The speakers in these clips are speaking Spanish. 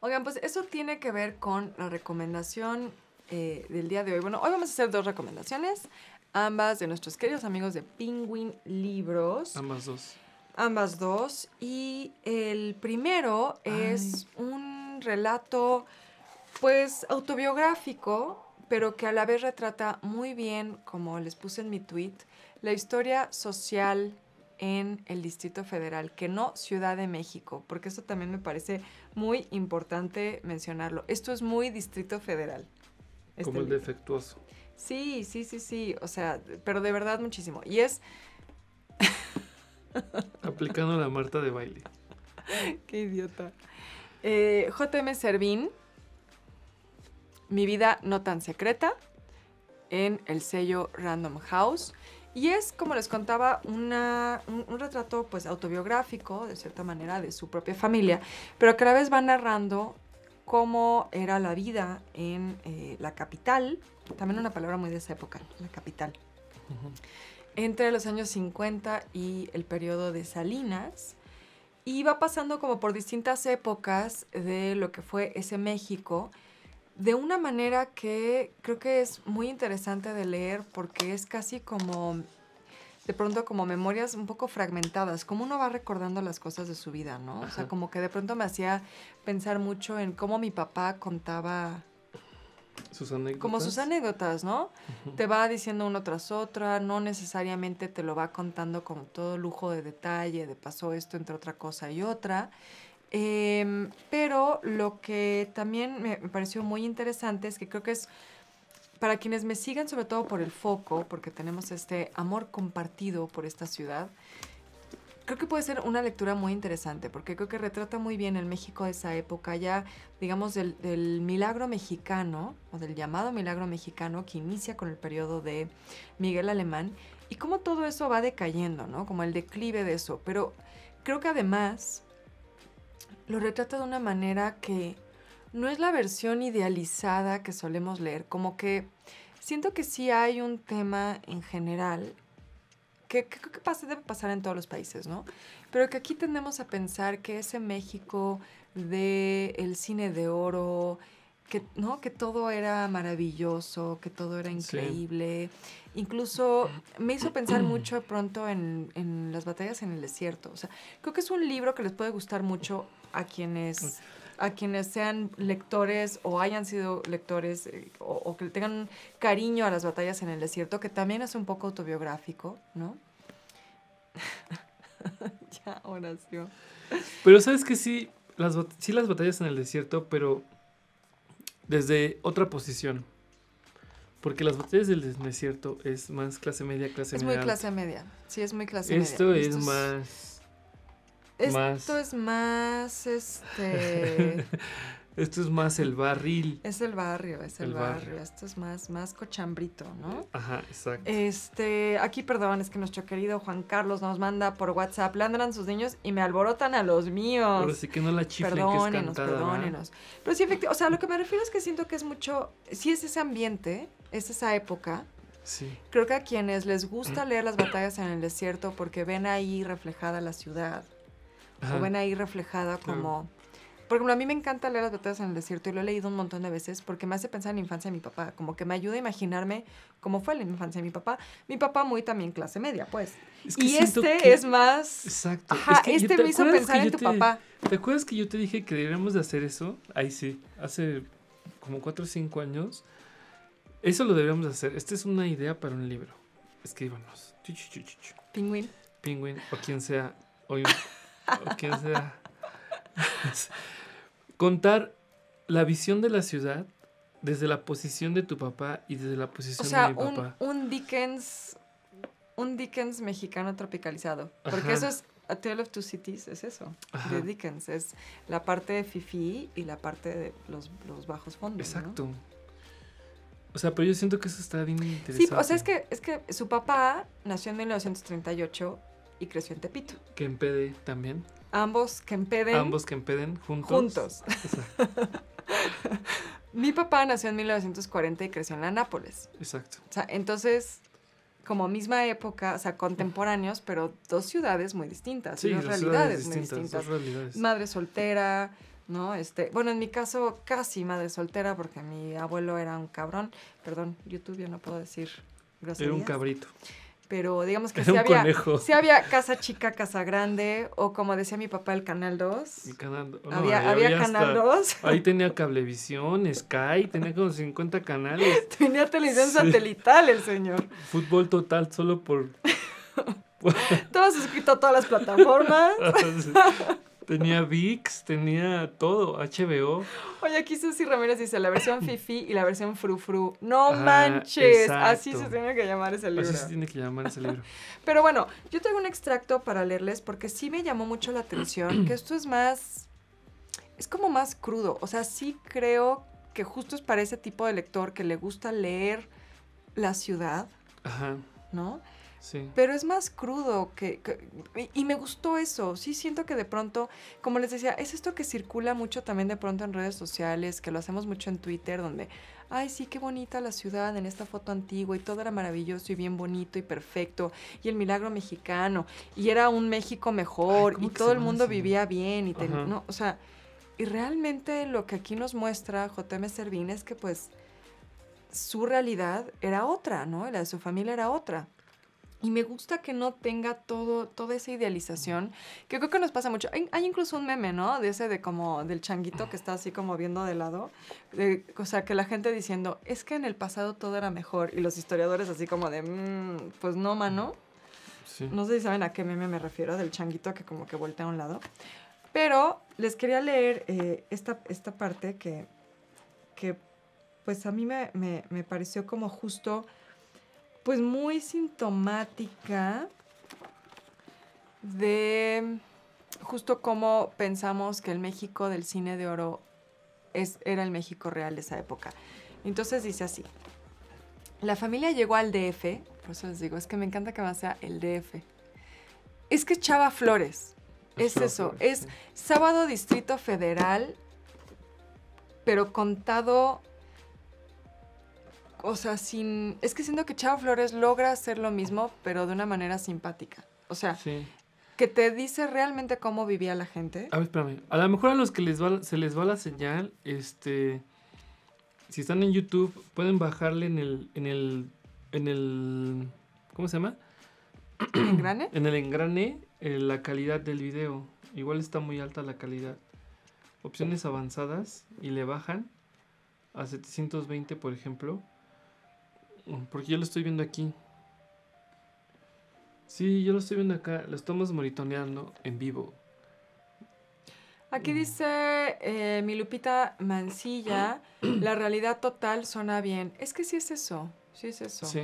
Oigan, pues eso tiene que ver con la recomendación del día de hoy. Bueno, hoy vamos a hacer 2 recomendaciones, ambas de nuestros queridos amigos de Penguin Libros. Ambas dos. Y el primero es un relato, pues, autobiográfico, pero que a la vez retrata muy bien, como les puse en mi tweet, la historia social en el Distrito Federal, que no Ciudad de México, porque eso también me parece muy importante mencionarlo. Esto es muy Distrito Federal. Como el defectuoso. Sí. O sea, pero de verdad muchísimo. Y es... Aplicando la Marta de baile. Qué idiota. J.M. Servín, Mi vida no tan secreta, en el sello Random House. Y es, como les contaba, un retrato pues autobiográfico, de cierta manera, de su propia familia, pero que a la vez va narrando cómo era la vida en la capital, también una palabra muy de esa época, la capital, entre los años 50 y el periodo de Salinas. Y va pasando como por distintas épocas de lo que fue ese México, de una manera que creo que es muy interesante de leer, porque es casi como, de pronto, como memorias un poco fragmentadas, como uno va recordando las cosas de su vida, ¿no? Ajá. O sea, como que de pronto me hacía pensar mucho en cómo mi papá contaba sus anécdotas. Como sus anécdotas, ¿no? Uh-huh. Te va diciendo una tras otra, no necesariamente te lo va contando con todo lujo de detalle, de pasó esto entre otra cosa y otra. Pero lo que también me pareció muy interesante es que creo que es, para quienes me sigan, sobre todo por el foco, porque tenemos este amor compartido por esta ciudad, creo que puede ser una lectura muy interesante, porque creo que retrata muy bien el México de esa época, ya, digamos, del milagro mexicano, o del llamado milagro mexicano, que inicia con el periodo de Miguel Alemán, y cómo todo eso va decayendo, ¿no? Como el declive de eso. Pero creo que además lo retrata de una manera que no es la versión idealizada que solemos leer, como que siento que sí hay un tema en general que creo que debe pasar en todos los países, ¿no? Pero que aquí tendemos a pensar que ese México del cine de oro, que, ¿no? Que todo era maravilloso, que todo era increíble. Sí. Incluso me hizo pensar mucho de pronto en las batallas en el desierto. O sea, creo que es un libro que les puede gustar mucho a quienes sean lectores o hayan sido lectores o que tengan cariño a las batallas en el desierto, que también es un poco autobiográfico, ¿no? Ya, Horacio. Pero sabes que sí las batallas en el desierto, pero desde otra posición. Porque las batallas del desierto es más clase media, clase media. Es muy clase media. Sí, es muy clase media. Esto es más... Esto es más, Esto es más el barril. Es el barrio. Esto es más cochambrito, ¿no? Ajá, exacto. Aquí, perdón, es que nuestro querido Juan Carlos nos manda por WhatsApp, ladran sus niños y me alborotan a los míos. Pero sí que no la chiflen, que es cantada. Perdónenos. Pero sí, efectivamente, o sea, lo que me refiero es que siento que es mucho, sí es ese ambiente, es esa época. Sí. Creo que a quienes les gusta leer las batallas en el desierto porque ven ahí reflejada la ciudad, ajá, o ven ahí reflejada como... Claro. Por ejemplo, a mí me encanta leer las batallas en el desierto y lo he leído un montón de veces porque me hace pensar en la infancia de mi papá, como que me ayuda a imaginarme cómo fue la infancia de mi papá. Mi papá muy también clase media, pues. Es que y es más... Exacto. Ajá, es que me hizo pensar en tu papá. ¿Te acuerdas que yo te dije que deberíamos de hacer eso? Ahí sí, hace como 4 o 5 años. Eso lo deberíamos de hacer. Esta es una idea para un libro. Escríbanos. Penguin. O quien sea. O quien sea. Contar la visión de la ciudad desde la posición de tu papá y desde la posición de mi papá. Un Dickens mexicano tropicalizado. Porque ajá, eso es A Tale of Two Cities, es eso, ajá, de Dickens. Es la parte de fifí y la parte de los bajos fondos. Exacto. ¿no? O sea, pero yo siento que eso está bien interesante. Sí, o sea, es que su papá nació en 1938 y creció en Tepito. Que empede también. Ambos que empeden juntos. Mi papá nació en 1940 y creció en la Nápoles. Exacto. O sea, entonces, como misma época, o sea, contemporáneos, pero dos ciudades muy distintas. Sí, dos realidades muy distintas. Dos realidades. Madre soltera, ¿no? Bueno, en mi caso, casi madre soltera, porque mi abuelo era un cabrón. Perdón, YouTube, yo no puedo decir groserías. Era un cabrito. Pero digamos que Era un conejo. sí había casa chica, casa grande, o como decía mi papá, el Canal 2. El canal, no, había Canal 2. Ahí tenía Cablevisión, Sky, tenía como 50 canales. Tenía televisión satelital el señor. Fútbol total solo por... Todo suscrito a todas las plataformas. Tenía ViX, tenía todo, HBO. Oye, aquí Susi Ramírez dice la versión Fifi y la versión Frufru. ¡No manches! Exacto. Así se tiene que llamar ese libro. Así se tiene que llamar ese libro. Pero bueno, yo tengo un extracto para leerles porque sí me llamó mucho la atención que esto es más... Es como más crudo. O sea, sí creo que justo es para ese tipo de lector que le gusta leer la ciudad, Ajá, ¿no? sí. Pero es más crudo y me gustó eso. Sí siento que de pronto, como les decía, es esto que circula mucho también de pronto en redes sociales, que lo hacemos mucho en Twitter, donde, ay, sí, qué bonita la ciudad en esta foto antigua y todo era maravilloso y bien bonito y perfecto y el milagro mexicano y era un México mejor. Ay, ¿cómo y que todo se el llama mundo ese? vivía bien Ajá. no, o sea, y realmente lo que aquí nos muestra J.M. Servín es que pues su realidad era otra, ¿no? La de su familia era otra. Y me gusta que no tenga toda esa idealización, que creo que nos pasa mucho. Hay incluso un meme, ¿no? De ese del changuito que está así como viendo de lado. O sea, que la gente diciendo, es que en el pasado todo era mejor. Y los historiadores así como de, pues no, mano. Sí. No sé si saben a qué meme me refiero, del changuito que como que voltea a un lado. Pero les quería leer esta parte que pues a mí me pareció como justo... pues muy sintomática de justo cómo pensamos que el México del cine de oro era el México real de esa época. Entonces dice así: la familia llegó al DF, por eso les digo, es que me encanta que más sea el DF. Es que Chava Flores, es Chava eso, Flores, es sí. Sábado Distrito Federal, pero contado... O sea, es que siento que Chava Flores logra hacer lo mismo, pero de una manera simpática. O sea, Sí. que te dice realmente cómo vivía la gente. A ver, espérame. A lo mejor a los que se les va la señal, si están en YouTube, pueden bajarle en el ¿cómo se llama? ¿Engrane? En el engrane, la calidad del video. Igual está muy alta la calidad. Opciones avanzadas y le bajan a 720, por ejemplo. Porque yo lo estoy viendo aquí. Sí, yo lo estoy viendo acá. Lo estamos monitoreando en vivo. Aquí dice mi Lupita Mancilla, la realidad total suena bien. Es que sí es eso, sí es eso. Sí.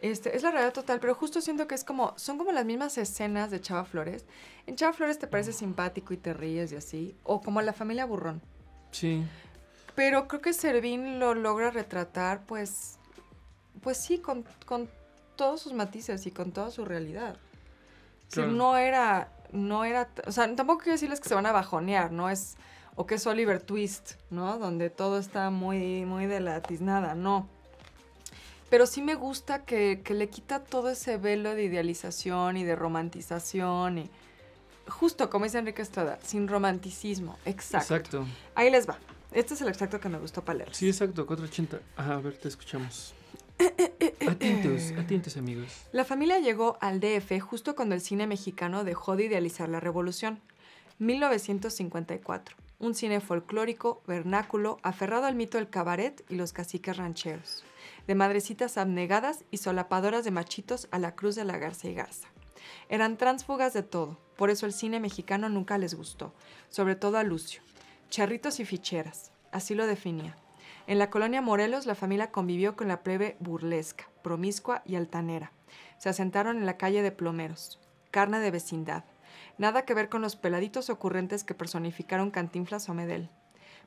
Es la realidad total, pero justo siento que son como las mismas escenas de Chava Flores. En Chava Flores te parece simpático y te ríes y así, o como la familia Burrón. Sí. Pero creo que Servín lo logra retratar, pues sí, con todos sus matices y con toda su realidad. Claro. Sí, no era, o sea, tampoco quiero decirles que se van a bajonear, ¿no? O que es Oliver Twist, ¿no? Donde todo está muy, muy de la tiznada, no. Pero sí me gusta que le quita todo ese velo de idealización y de romantización y justo como dice Enrique Estrada, sin romanticismo, exacto. Ahí les va. Este es el extracto que me gustó para leer. Sí, exacto, 480. Ajá, a ver, te escuchamos. Atentos, amigos. La familia llegó al DF justo cuando el cine mexicano dejó de idealizar la revolución. 1954. Un cine folclórico, vernáculo, aferrado al mito del cabaret y los caciques rancheros. De madrecitas abnegadas y solapadoras de machitos a la cruz de la Garza y Garza. Eran tránsfugas de todo, por eso el cine mexicano nunca les gustó, sobre todo a Lucio. Charritos y ficheras, así lo definía. En la colonia Morelos, la familia convivió con la plebe burlesca, promiscua y altanera. Se asentaron en la calle de Plomeros. Carne de vecindad. Nada que ver con los peladitos ocurrentes que personificaron Cantinflas o Medel.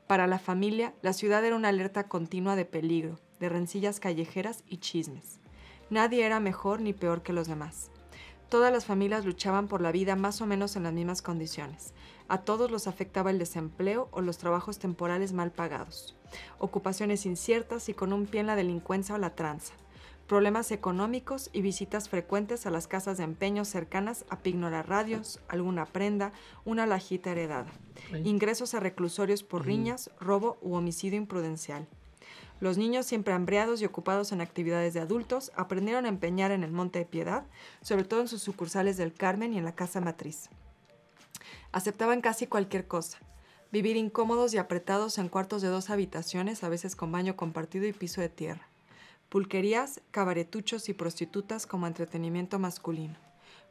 Para la familia, la ciudad era una alerta continua de peligro, de rencillas callejeras y chismes. Nadie era mejor ni peor que los demás. Todas las familias luchaban por la vida más o menos en las mismas condiciones. A todos los afectaba el desempleo o los trabajos temporales mal pagados. Ocupaciones inciertas y con un pie en la delincuencia o la tranza. problemas económicos y visitas frecuentes a las casas de empeño cercanas a pignorar radios, alguna prenda, una alhajita heredada. Ingresos a reclusorios por riñas, robo u homicidio imprudencial. Los niños, siempre hambriados y ocupados en actividades de adultos, aprendieron a empeñar en el Monte de Piedad, sobre todo en sus sucursales del Carmen y en la Casa Matriz. Aceptaban casi cualquier cosa. Vivir incómodos y apretados en cuartos de 2 habitaciones, a veces con baño compartido y piso de tierra. Pulquerías, cabaretuchos y prostitutas como entretenimiento masculino.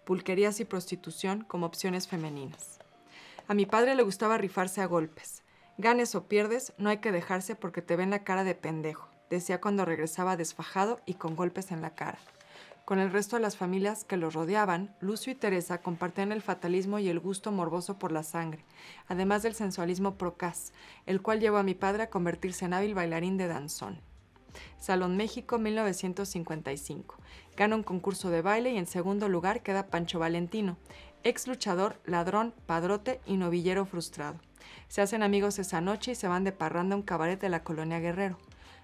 Pulquerías y prostitución como opciones femeninas. A mi padre le gustaba rifarse a golpes. Ganes o pierdes, no hay que dejarse porque te ven la cara de pendejo, decía cuando regresaba desfajado y con golpes en la cara. Con el resto de las familias que los rodeaban, Lucio y Teresa compartían el fatalismo y el gusto morboso por la sangre, además del sensualismo procaz, el cual llevó a mi padre a convertirse en hábil bailarín de danzón. Salón México, 1955. Gana un concurso de baile y en segundo lugar queda Pancho Valentino, ex luchador, ladrón, padrote y novillero frustrado. Se hacen amigos esa noche y se van de parranda a un cabaret de la colonia Guerrero.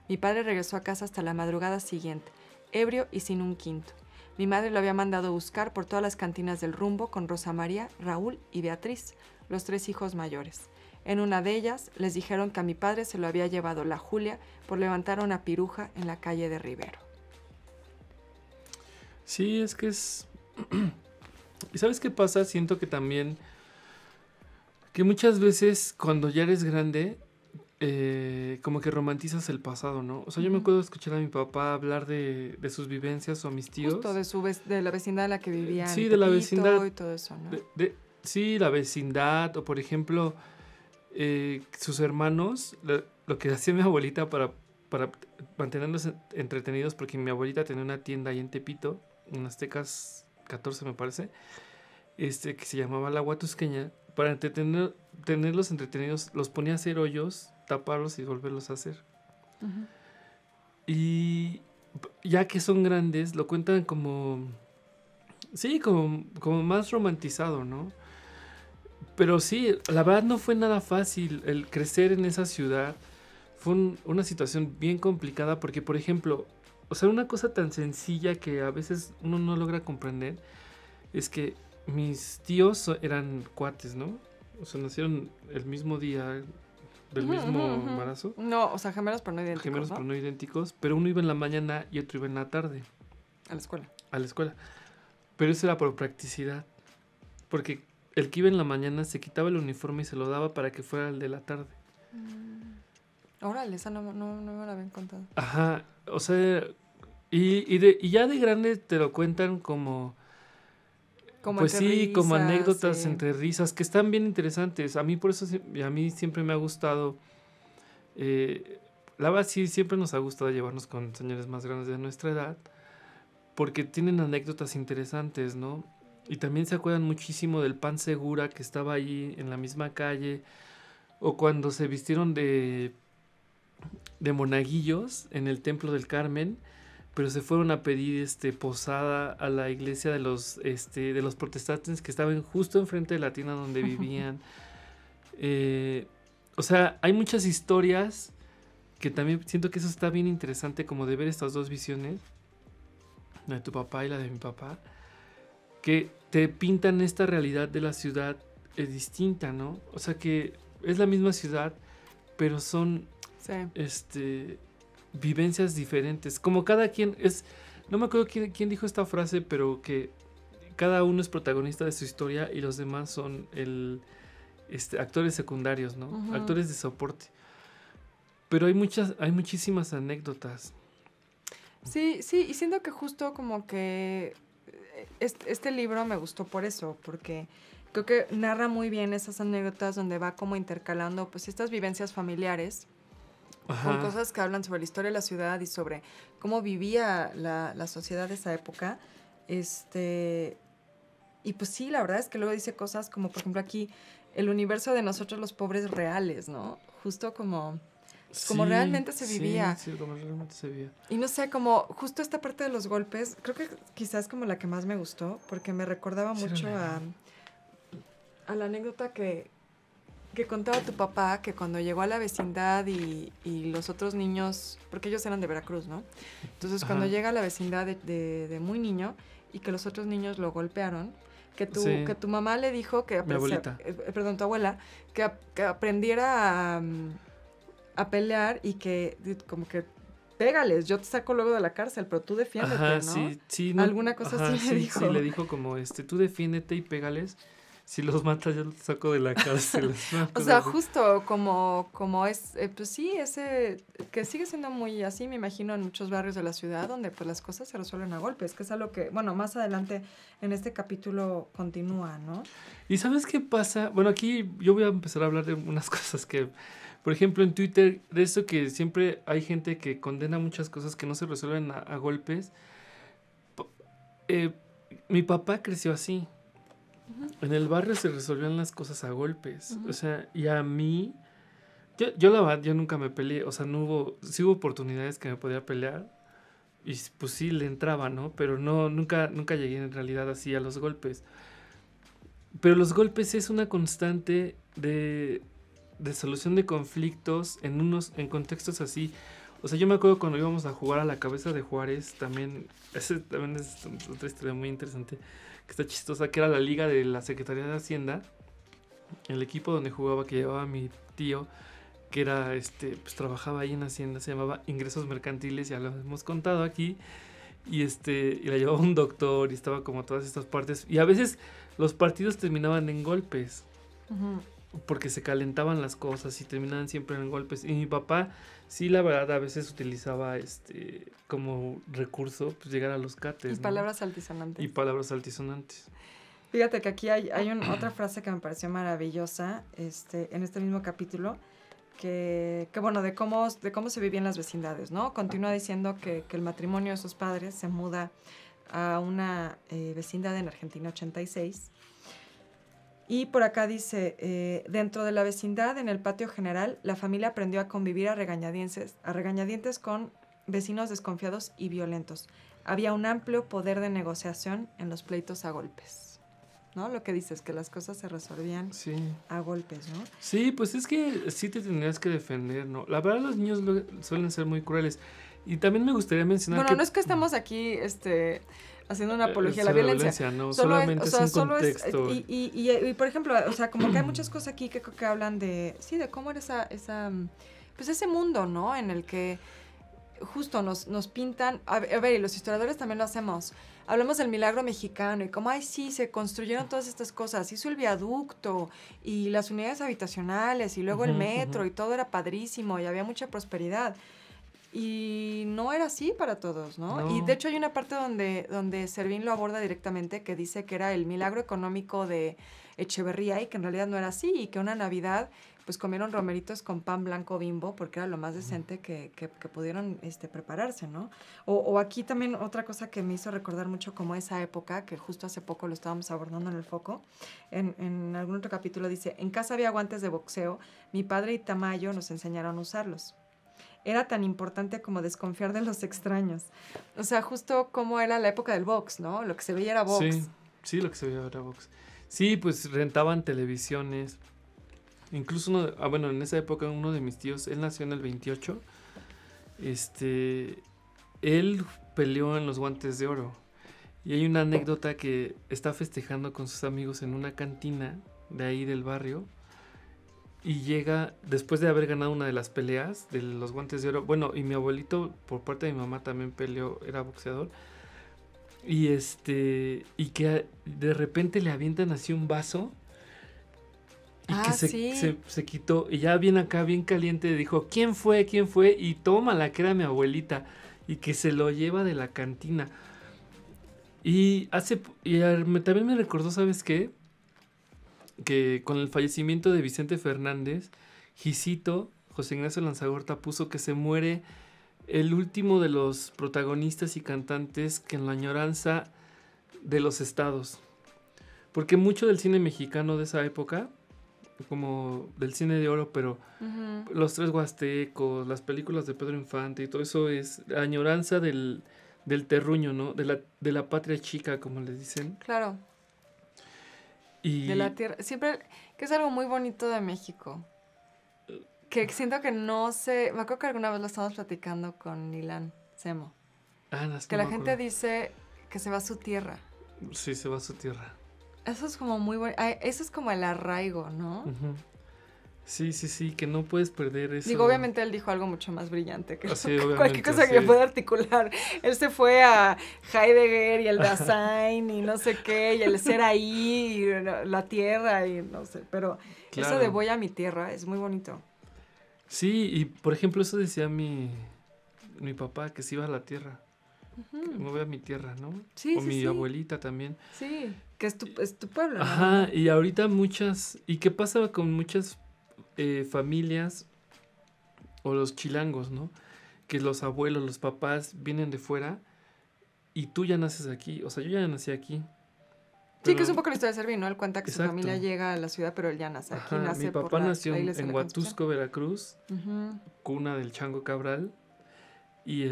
Mi padre regresó a casa hasta la madrugada siguiente, ebrio y sin un quinto. Mi madre lo había mandado buscar por todas las cantinas del rumbo con Rosa María, Raúl y Beatriz, los 3 hijos mayores. En una de ellas les dijeron que a mi padre se lo había llevado la Julia por levantar una piruja en la calle de Rivero. Sí, es que es... ¿Y sabes qué pasa? Siento que también... que muchas veces cuando ya eres grande, como que romantizas el pasado, ¿no? O sea, yo me acuerdo de escuchar a mi papá hablar de sus vivencias o a mis tíos. Justo de la vecindad en la que vivían. Sí, de la vecindad. Y todo eso, ¿no? Sí, la vecindad. O por ejemplo, sus hermanos, lo que hacía mi abuelita para mantenerlos entretenidos, porque mi abuelita tenía una tienda ahí en Tepito, en Aztecas 14 me parece, que se llamaba La Huatusqueña. Para tenerlos entretenidos, los ponía a hacer hoyos, taparlos y volverlos a hacer. Uh-huh. Y ya que son grandes, lo cuentan como... sí, como más romantizado, ¿no? Pero sí, la verdad no fue nada fácil el crecer en esa ciudad. Fue una situación bien complicada porque, por ejemplo, o sea, una cosa tan sencilla que a veces uno no logra comprender es que mis tíos eran cuates, ¿no? O sea, nacieron el mismo día del mismo embarazo. No, o sea, gemelos pero no idénticos. Gemelos ¿no? pero no idénticos, pero uno iba en la mañana y otro iba en la tarde. A la escuela. A la escuela. Pero eso era por practicidad. Porque el que iba en la mañana se quitaba el uniforme y se lo daba para que fuera el de la tarde. Órale, esa no me la habían contado. Ajá, o sea, y ya de grande te lo cuentan como pues sí, risas, como anécdotas entre risas, que están bien interesantes. A mí por eso, a mí siempre me ha gustado, la verdad sí, siempre nos ha gustado llevarnos con señores más grandes de nuestra edad, porque tienen anécdotas interesantes, ¿no? Y también se acuerdan muchísimo del Pan Segura que estaba ahí en la misma calle, o cuando se vistieron de monaguillos en el Templo del Carmen, pero se fueron a pedir posada a la iglesia de los protestantes que estaban justo enfrente de la tienda donde vivían. O sea, hay muchas historias que también siento que eso está bien interesante, como de ver estas dos visiones, la de tu papá y la de mi papá, que te pintan esta realidad de la ciudad distinta, ¿no? O sea, que es la misma ciudad, pero son vivencias diferentes. Como cada quien es... No me acuerdo quién dijo esta frase, pero que cada uno es protagonista de su historia y los demás son actores secundarios, ¿no? Uh-huh. Actores de soporte. Pero hay muchísimas anécdotas. Sí, y siento que justo como que este libro me gustó por eso, porque creo que narra muy bien esas anécdotas donde va como intercalando pues estas vivencias familiares. Ajá. Con cosas que hablan sobre la historia de la ciudad y sobre cómo vivía la sociedad de esa época. Y pues sí, la verdad es que luego dice cosas como, por ejemplo, aquí, el universo de nosotros los pobres reales, ¿no? Justo como realmente se vivía. Sí, como realmente se vivía. Y no sé, como justo esta parte de los golpes, creo que quizás como la que más me gustó, porque me recordaba mucho a la anécdota que que contaba tu papá que cuando llegó a la vecindad y los otros niños, porque ellos eran de Veracruz, ¿no? Entonces cuando Ajá. llega a la vecindad de muy niño y que los otros niños lo golpearon, Sí, que tu mamá le dijo que, mi abuelita. perdón, tu abuela, que aprendiera a pelear y que como que pégales, yo te saco luego de la cárcel, pero tú defiéndete, Ajá, ¿no? sí, sí, no, Alguna cosa ajá, así le sí, sí, dijo. le dijo como, tú defiéndete y pégales. Si los matas, yo te saco de la cárcel. Es una O cosa sea, así. justo como es, pues sí, ese, que sigue siendo muy así, me imagino, en muchos barrios de la ciudad, donde pues las cosas se resuelven a golpes, que es algo que, bueno, más adelante en este capítulo continúa, ¿no? ¿Y sabes qué pasa? Bueno, aquí yo voy a empezar a hablar de unas cosas que, por ejemplo, en Twitter, de eso que siempre hay gente que condena muchas cosas que no se resuelven a golpes. P- eh, Mi papá creció así. Ujú, En el barrio se resolvían las cosas a golpes. O ujú. sea, y a mí, yo la verdad, yo nunca me peleé. O sea, no hubo, sí hubo oportunidades que me podía pelear. Y pues sí, le entraba, ¿no? Pero no, nunca llegué en realidad así a los golpes. Pero los golpes es una constante de solución de conflictos en contextos así. O sea, yo me acuerdo cuando íbamos a jugar a la cabeza de Juárez, también, ese también es otra historia muy interesante, que está chistosa, que era la liga de la Secretaría de Hacienda, el equipo donde jugaba, que llevaba mi tío, que era, pues trabajaba ahí en Hacienda, se llamaba Ingresos Mercantiles, ya lo hemos contado aquí, y la llevaba un doctor, y estaba como todas estas partes, y a veces los partidos terminaban en golpes, Ujú. porque se calentaban las cosas y terminaban siempre en golpes. Y mi papá, sí, la verdad, a veces utilizaba como recurso, pues llegar a los Y cates, ¿no? palabras altisonantes. Y palabras altisonantes. Fíjate que aquí hay otra frase que me pareció maravillosa en este mismo capítulo, que bueno, de cómo se vivía en las vecindades, ¿no? Continúa diciendo que el matrimonio de sus padres se muda a una vecindad en Argentina 86. Y por acá dice, dentro de la vecindad, en el patio general, la familia aprendió a convivir a regañadientes con vecinos desconfiados y violentos. Había un amplio poder de negociación en los pleitos a golpes, ¿no? Lo que dices, que las cosas se resolvían Sí. a golpes, ¿no? Sí, pues es que sí te tendrías que defender, ¿no? La verdad, los niños suelen ser muy crueles. Y también me gustaría mencionar Bueno, que no es que estemos aquí, haciendo una apología a la sobre la violencia. no, Solo es, o solamente es sea, un solo es, contexto. y, por ejemplo, o sea, como que hay muchas cosas aquí que creo que hablan de, sí, de cómo era pues ese mundo, ¿no? En el que justo nos pintan, a ver, y los historiadores también lo hacemos. Hablamos del milagro mexicano y cómo, ay, sí, se construyeron todas estas cosas. Hizo el viaducto y las unidades habitacionales y luego el Ujú, metro ujú. y todo era padrísimo y había mucha prosperidad. Y no era así para todos, ¿no? Y de No, hecho hay una parte donde Servín lo aborda directamente que dice que era el milagro económico de Echeverría y que en realidad no era así y que una Navidad pues comieron romeritos con pan blanco Bimbo porque era lo más decente que pudieron prepararse, ¿no? O aquí también otra cosa que me hizo recordar mucho como esa época, que justo hace poco lo estábamos abordando en el foco, en algún otro capítulo dice, en casa había guantes de boxeo, mi padre y Tamayo nos enseñaron a usarlos. Era tan importante como desconfiar de los extraños. O sea, justo como era la época del box, ¿no? Lo que se veía era sí, box. sí, lo que se veía era box. Sí, pues rentaban televisiones. Incluso bueno, en esa época uno de mis tíos, él nació en el 28, él peleó en los Guantes de Oro. Y hay una anécdota que está festejando con sus amigos en una cantina de ahí del barrio. Y llega, después de haber ganado una de las peleas de los Guantes de Oro. Bueno, y mi abuelito, por parte de mi mamá, también peleó, era boxeador. Y que de repente le avientan así un vaso. Y que Ah, sí. se quitó. Y ya bien acá, bien caliente, dijo, ¿quién fue? ¿Quién fue? Y toma la que era mi abuelita. Y que se lo lleva de la cantina. También me recordó, ¿sabes qué? Que con el fallecimiento de Vicente Fernández, Gisito, José Ignacio Lanzagorta, puso que se muere el último de los protagonistas y cantantes que en la añoranza de los estados. Porque mucho del cine mexicano de esa época, como del cine de oro, pero Ujú, los tres huastecos, las películas de Pedro Infante y todo eso es la añoranza del terruño, ¿no? De la patria chica, como le dicen. claro. Y de la tierra. Siempre, que es algo muy bonito de México. Que siento que no sé, me acuerdo que alguna vez lo estábamos platicando con Nilan Semo. no, es Que no la me gente acuerdo. dice que se va a su tierra. Sí, se va a su tierra. Eso es como muy bueno. Eso es como el arraigo, ¿no? Ujú. Sí, sí, sí, que no puedes perder eso. Digo, obviamente él dijo algo mucho más brillante que, Sí, que cualquier obviamente, cosa que yo sí. pueda articular. Él se fue a Heidegger y el Dasein y no sé qué, y el ser ahí, y la tierra y no sé. Pero eso de Claro. voy a mi tierra es muy bonito. Sí, y por ejemplo, eso decía mi papá, que se iba a la tierra. Que Ujú. me voy a mi tierra, ¿no? Sí, O sí, mi sí. abuelita también. Sí, que es tu pueblo, ¿no? Ajá, y ahorita muchas. ¿Y qué pasa con muchas familias o los chilangos, ¿no? Que los abuelos, los papás vienen de fuera y tú ya naces aquí. O sea, yo ya nací aquí. Sí, que es Pero, un poco la historia de Servín, ¿no? Él cuenta que su exacto. familia llega a la ciudad, pero él ya nace aquí, Ajá, mi nace por papá nació la iglesia de en la Constitución. Huatusco, Veracruz, Ujú. cuna del Chango Cabral. Y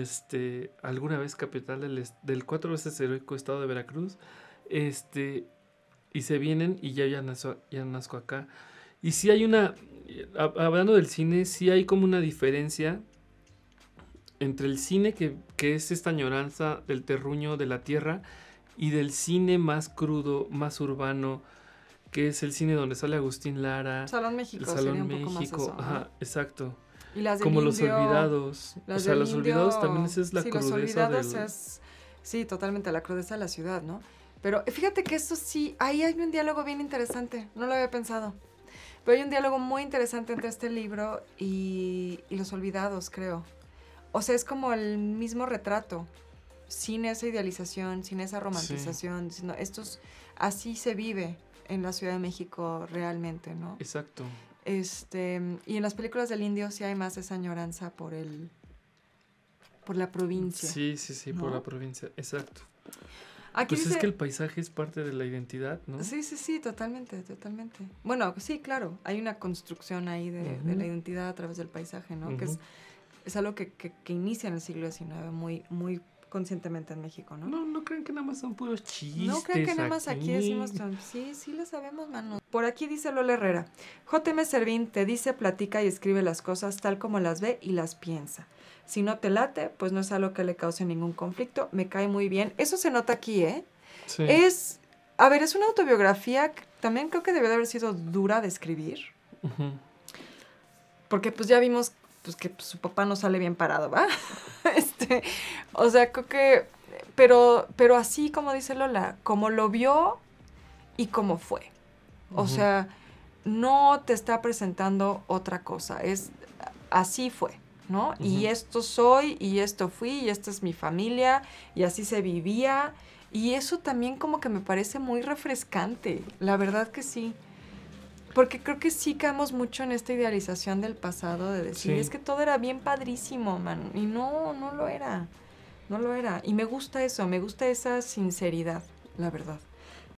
alguna vez capital del 4 veces heroico estado de Veracruz. Y se vienen y ya nazco acá. Y sí hay hablando del cine, sí hay como una diferencia entre el cine que es esta añoranza del terruño de la tierra y del cine más crudo, más urbano, que es el cine donde sale Agustín Lara, Salón México el sería Salón un poco más México, eso, ¿no? ajá, exacto. Y las del Como Los Indio, Olvidados. O sea, Los Olvidados también esa es la sí, Los crudeza Olvidados del... es, sí, totalmente la crudeza de la ciudad, ¿no? Pero fíjate que eso sí, ahí hay un diálogo bien interesante, no lo había pensado. Pero hay un diálogo muy interesante entre este libro y Los Olvidados, creo. O sea, es como el mismo retrato, sin esa idealización, sin esa romantización. Sino así se vive en la Ciudad de México realmente, ¿no? Exacto. Y en las películas del Indio sí hay más esa añoranza por la provincia. Sí, sí, sí, ¿no? por la provincia, exacto. Aquí Pues dice, es que el paisaje es parte de la identidad, ¿no? sí, sí, sí, totalmente, totalmente. Bueno, sí, claro, hay una construcción ahí de la identidad a través del paisaje, ¿no? Que es algo que inicia en el siglo XIX muy, muy conscientemente en México, ¿no? No crean que nada más son puros chistes. No crean que nada más aquí decimos, sí, sí lo sabemos, mano. Por aquí dice Lola Herrera, J.M. Servín te dice, platica y escribe las cosas tal como las ve y las piensa. Si no te late, pues no es algo que le cause ningún conflicto, me cae muy bien. Eso se nota aquí, ¿eh? Sí. Es una autobiografía que también creo que debe de haber sido dura de escribir. Ujú. Porque pues ya vimos pues, que su papá no sale bien parado, ¿va? O sea, creo que... Pero así como dice Lola, como lo vio y como fue. O sea, no te está presentando otra cosa. Así fue, ¿no? Y esto soy, y esto fui, y esta es mi familia, y así se vivía. Y eso también como que me parece muy refrescante. La verdad que sí. Porque creo que sí caemos mucho en esta idealización del pasado de decir, Sí. es que todo era bien padrísimo, man. Y no lo era. No lo era. Y me gusta eso, me gusta esa sinceridad, la verdad.